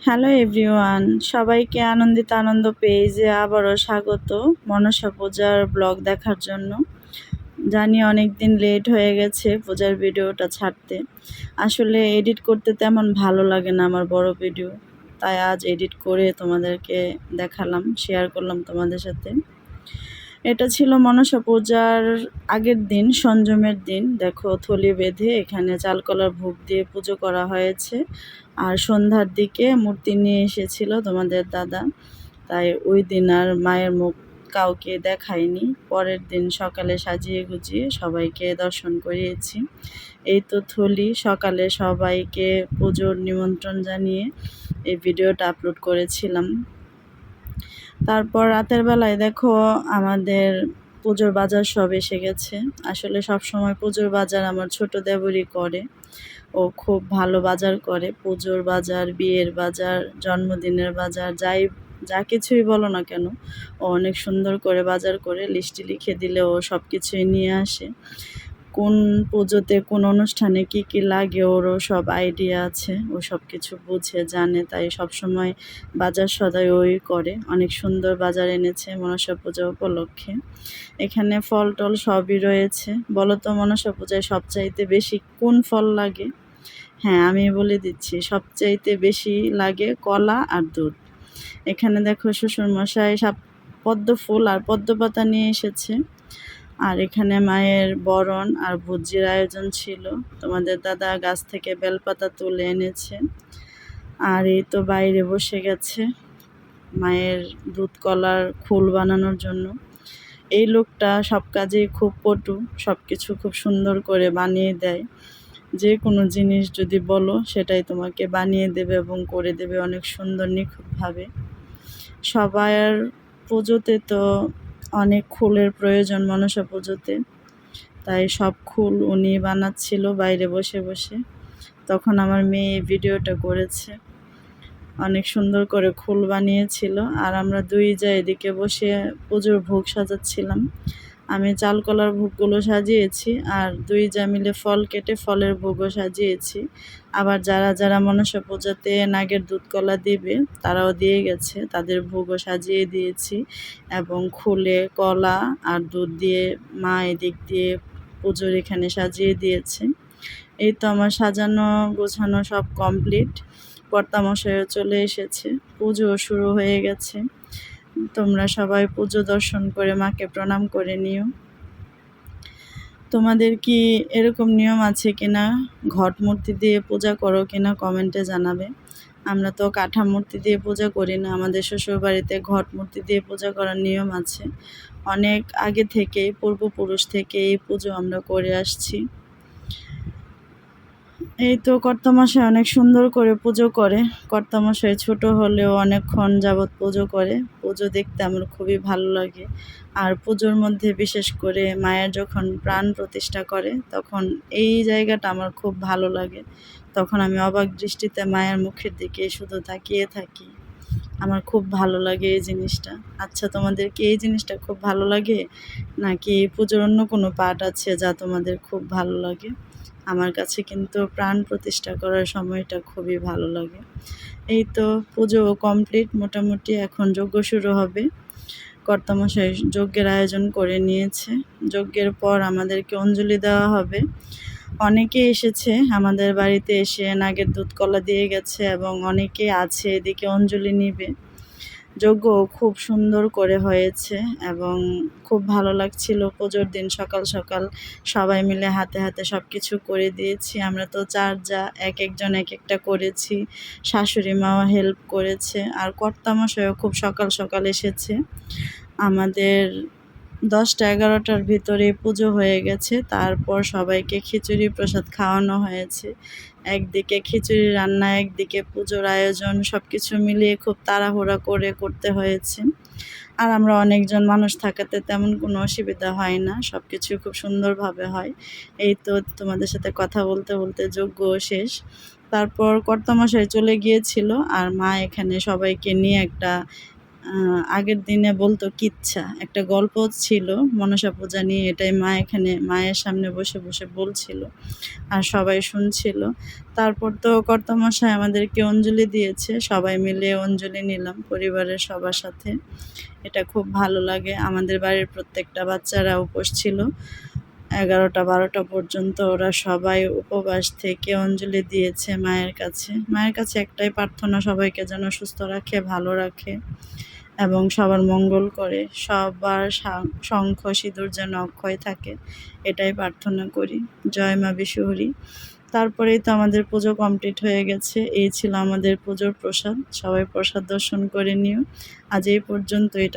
Hello everyone, সবাইকে আনন্দিত আনন্দ পেজে আবারও স্বাগত মনসা পূজার ব্লগ দেখার জন্য। জানি অনেক দিন লেট হয়ে গেছে পূজার ভিডিওটা ছাড়তে। আসলে এডিট করতে তেমন ভালো লাগে না আমার বড় ভিডিও, তাই আজ এডিট করে তোমাদেরকে দেখালাম, শেয়ার করলাম তোমাদের সাথে। এটা ছিল মনসা পূজার আগের দিন, সংযমের দিন। দেখো, থলি বেঁধে এখানে চালকলার ভোগ দিয়ে পুজো করা হয়েছে। আর সন্ধ্যার দিকে মূর্তি নিয়ে এসেছিল তোমাদের দাদা, তাই ওই দিন আর মায়ের মুখ কাউকে দেখাইনি। পরের দিন সকালে সাজিয়ে গুজিয়ে সবাইকে দর্শন করিয়েছি। এই তো থলি সকালে সবাইকে পুজোর নিমন্ত্রণ জানিয়ে এই ভিডিওটা আপলোড করেছিলাম। তারপর রাতের বেলায় দেখো আমাদের পুজোর বাজার সব এসে গেছে। আসলে সব সময় পুজোর বাজার আমার ছোট দেবরই করে। ও খুব ভালো বাজার করে, পুজোর বাজার, বিয়ের বাজার, জন্মদিনের বাজার, যা কিছুই বলো না কেন ও অনেক সুন্দর করে বাজার করে। লিস্টে লিখে দিলে ও সব কিছুই নিয়ে আসে। কোন পুজোতে কোন অনুষ্ঠানে কি কি লাগে ওরও সব আইডিয়া আছে, ও সব কিছু বুঝে জানে, তাই সবসময় বাজার সদাই ওই করে। অনেক সুন্দর বাজার এনেছে মনসা পূজা উপলক্ষে। এখানে ফল টল সবই রয়েছে। বলো তো মনসা পূজায় সবচাইতে বেশি কোন ফল লাগে? হ্যাঁ, আমি বলে দিচ্ছি, সবচাইতে বেশি লাগে কলা আর দুধ। এখানে দেখো শ্বশুরমশাই পদ্ম ফুল আর পদ্ম পাতা নিয়ে এসেছে। আর এখানে মায়ের বরণ আর ভুজির আয়োজন ছিল। তোমাদের দাদা গাছ থেকে বেলপাতা তুলে এনেছে। আর এই তো বাইরে বসে গেছে মায়ের দুধ কলার ফুল বানানোর জন্য। এই লোকটা সব কাজেই খুব পটু, সব কিছু খুব সুন্দর করে বানিয়ে দেয়। যে কোনো জিনিস যদি বলো সেটাই তোমাকে বানিয়ে দেবে এবং করে দেবে অনেক সুন্দর নিখুঁতভাবে। সবার পুজোতে তো অনেক ফুলের প্রয়োজন মনসা পুজোতে, তাই সব ফুল উনি বানাচ্ছিল বাইরে বসে বসে। তখন আমার মেয়ে এই ভিডিওটা করেছে, অনেক সুন্দর করে ফুল বানিয়েছিল। আর আমরা দুই যা এদিকে বসে পুজোর ভোগ সাজাচ্ছিলাম। আমি চালকলার ভোগগুলো সাজিয়েছি আর দুই যা মিলে ফল কেটে ফলের ভোগও সাজিয়েছি। আবার যারা যারা মনসা পূজাতে নাগের দুধ কলা দিবে তারাও দিয়ে গেছে, তাদের ভোগও সাজিয়ে দিয়েছি। এবং খুলে কলা আর দুধ দিয়ে মা এদিক দিয়ে পুজোর এখানে সাজিয়ে দিয়েছে। এই তো আমার সাজানো গোছানো সব কমপ্লিট। কর্তামশাইও চলে এসেছে, পুজো শুরু হয়ে গেছে। তোমরা সবাই পুজো দর্শন করে মাকে প্রণাম করে নিও। তোমাদের কি এরকম নিয়ম আছে কিনা, ঘট মূর্তি দিয়ে পূজা করো কিনা কমেন্টে জানাবে। আমরা তো কাঠা মূর্তি দিয়ে পূজা করি না, আমাদের শ্বশুরবাড়িতে ঘট মূর্তি দিয়ে পূজা করার নিয়ম আছে। অনেক আগে থেকেই, পূর্বপুরুষ থেকে এই পুজো আমরা করে আসছি। এই তো কর্তামশাই অনেক সুন্দর করে পুজো করে। কর্তামশাই ছোট হলেও অনেকক্ষণ যাবৎ পুজো করে। পুজো দেখতে আমার খুবই ভালো লাগে। আর পুজোর মধ্যে বিশেষ করে মায়ের যখন প্রাণ প্রতিষ্ঠা করে তখন এই জায়গাটা আমার খুব ভালো লাগে। তখন আমি অবাক দৃষ্টিতে মায়ের মুখের দিকে শুধু তাকিয়ে থাকি। আমার খুব ভালো লাগে এই জিনিসটা। আচ্ছা, তোমাদের কি এই জিনিসটা খুব ভালো লাগে, নাকি পুজোর অন্য কোনো পার্ট আছে যা তোমাদের খুব ভালো লাগে? আমার কাছে কিন্তু প্রাণ প্রতিষ্ঠা করার সময়টা খুবই ভালো লাগে। এই তো পুজো কমপ্লিট মোটামুটি, এখন যজ্ঞ শুরু হবে। কর্তামশাই যজ্ঞের আয়োজন করে নিয়েছে। যজ্ঞের পর আমাদেরকে অঞ্জলি দেওয়া হবে। অনেকে এসেছে আমাদের বাড়িতে, এসে নাগের দুধ কলা দিয়ে গেছে এবং অনেকে আছে এদিকে অঞ্জলি নিবে। যজ্ঞ খুব সুন্দর করে হয়েছে এবং খুব ভালো লাগছিল। পুজোর দিন সকাল সকাল সবাই মিলে হাতে হাতে সব কিছু করে দিয়েছি। আমরা তো চার যা এক একজন এক একটা করেছি, শাশুড়ি মাও হেল্প করেছে। আর কর্তামশাইও খুব সকাল সকাল এসেছে। আমাদের 10টা-11টার ভিতরে পুজো হয়ে গেছে। তারপর সবাইকে খিচুড়ি প্রসাদ খাওয়ানো হয়েছে। একদিকে খিচুড়ি রান্না, একদিকে পুজোর আয়োজন, সব কিছু মিলিয়ে খুব তাড়াহুড়া করে করতে হয়েছে। আর আমরা অনেকজন মানুষ থাকাতে তেমন কোনো অসুবিধা হয় না, সব কিছু খুব সুন্দরভাবে হয়। এই তো তোমাদের সাথে কথা বলতে বলতে যজ্ঞ শেষ। তারপর কর্তামশাই চলে গিয়েছিল আর মা এখানে সবাইকে নিয়ে একটা আগের দিনে বলতো কিচ্ছা, একটা গল্প ছিল মনসা পূজা নিয়ে, এটাই মা এখানে মায়ের সামনে বসে বসে বলছিল আর সবাই শুনছিল। তারপর তো কর্তামশাই আমাদেরকে অঞ্জলি দিয়েছে, সবাই মিলে অঞ্জলি নিলাম পরিবারের সবার সাথে। এটা খুব ভালো লাগে। আমাদের বাড়ির প্রত্যেকটা বাচ্চারা উপোস ছিল 11টা-12টা পর্যন্ত, ওরা সবাই উপবাস থেকে অঞ্জলি দিয়েছে মায়ের কাছে। মায়ের কাছে একটাই প্রার্থনা, সবাইকে যেন সুস্থ রাখে, ভালো রাখে এবং সবার মঙ্গল করে, সবার শঙ্খ সিঁদুর যেন অক্ষয় থাকে, এটাই প্রার্থনা করি। জয় মা বিশুহরি। তারপরেই তো আমাদের পুজো কমপ্লিট হয়ে গেছে। এই ছিল আমাদের পুজোর প্রসাদ। সবাই প্রসাদ দর্শন করে নিও। আজ এই পর্যন্ত। এটা